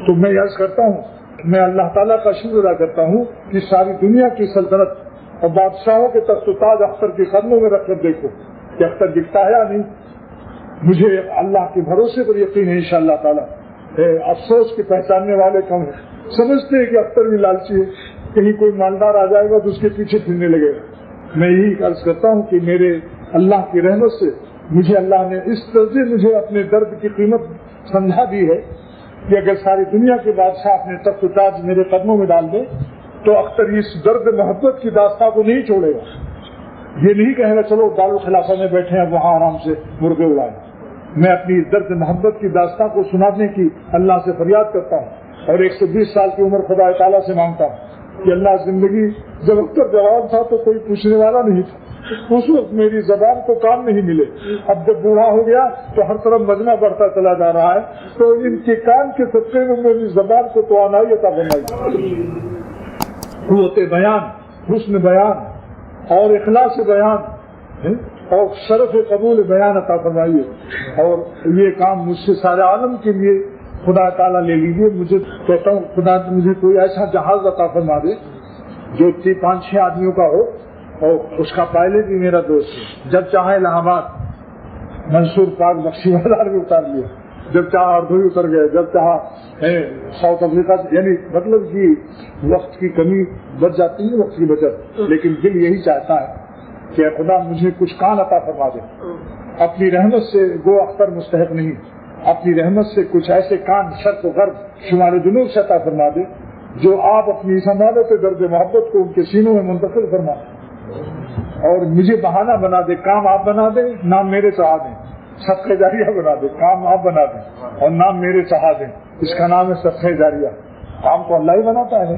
تو میں عرض کرتا ہوں، میں اللہ تعالیٰ کا شکر ادا کرتا ہوں کہ ساری دنیا کی سلطنت اور بادشاہوں کے تخت و تاج اختر کے قدموں میں رکھ کر دیکھو کہ اختر دکھتا ہے یا نہیں. مجھے اللہ کے بھروسے پر یقین ہے انشاءاللہ تعالیٰ. افسوس کے پہچاننے والے کم ہیں، سمجھتے ہیں کہ اختر بھی لالچی ہے، کہیں کوئی مالدار آ جائے گا تو اس کے پیچھے پھرنے لگے گا. میں یہی عرض کرتا ہوں کہ میرے اللہ کی رحمت سے مجھے اللہ نے اس طرح مجھے اپنے درد کی قیمت سمجھا دی ہے کہ اگر ساری دنیا کے بادشاہ اپنے تخت و تاج میرے قدموں میں ڈال دیں تو اختر اس درد محبت کی داستان کو نہیں چھوڑے گا. یہ نہیں کہے گا چلو دارالخلافہ میں بیٹھے ہیں وہاں آرام سے مرغے اڑائیں. میں اپنی درد محبت کی داستان کو سنانے کی اللہ سے فریاد کرتا ہوں اور 120 سال کی عمر خدا تعالیٰ سے مانگتا ہوں کہ اللہ زندگی جب اختر جوان تھا تو کوئی پوچھنے والا نہیں تھا، اس وقت میری زبان کو کام نہیں ملے. اب جب بوڑھا ہو گیا تو ہر طرف مجمع بڑھتا چلا جا رہا ہے، تو ان کے کام کے صدقے میں میری زبان کو توانائی عطا فرمائی، قوت بیان، حسن بیان اور اخلاص بیان اور شرف قبول بیان عطا فرمائیے. اور یہ کام مجھ سے سارے عالم کے لیے خدا تعالیٰ لے لیجیے. مجھے کہتا ہوں خدا مجھے کوئی ایسا جہاز عطا فرما دے جو 5-6 آدمیوں کا ہو اور اس کا پائلٹ بھی میرا دوست ہے. جب چاہے الہ آباد منصور پاک بخشی بازار میں اتار لیا، جب چاہا اردوئی اتر گئے، جب چاہا ساؤتھ افریقہ. یعنی مطلب کہ وقت کی کمی بچ جاتی ہے، وقت کی بچت، لیکن دل یہی چاہتا ہے کہ خدا مجھے کچھ کان عطا فرما دے. اپنی رحمت سے گو اختر مستحق نہیں، اپنی رحمت سے کچھ ایسے کان شرق و غرب شمال جنوب سے عطا فرما دے جو آپ اپنی سماعت درد محبت کو ان کے سینوں میں منتقل فرما دیں اور مجھے بہانہ بنا دے. کام آپ بنا دیں، نام میرے چاہا دیں. صدقہ جاریہ بنا دے، کام آپ بنا دیں اور نام میرے چاہا دیں. اس کا نام ہے صدقہ جاریہ. کام تو اللہ ہی بناتا ہے.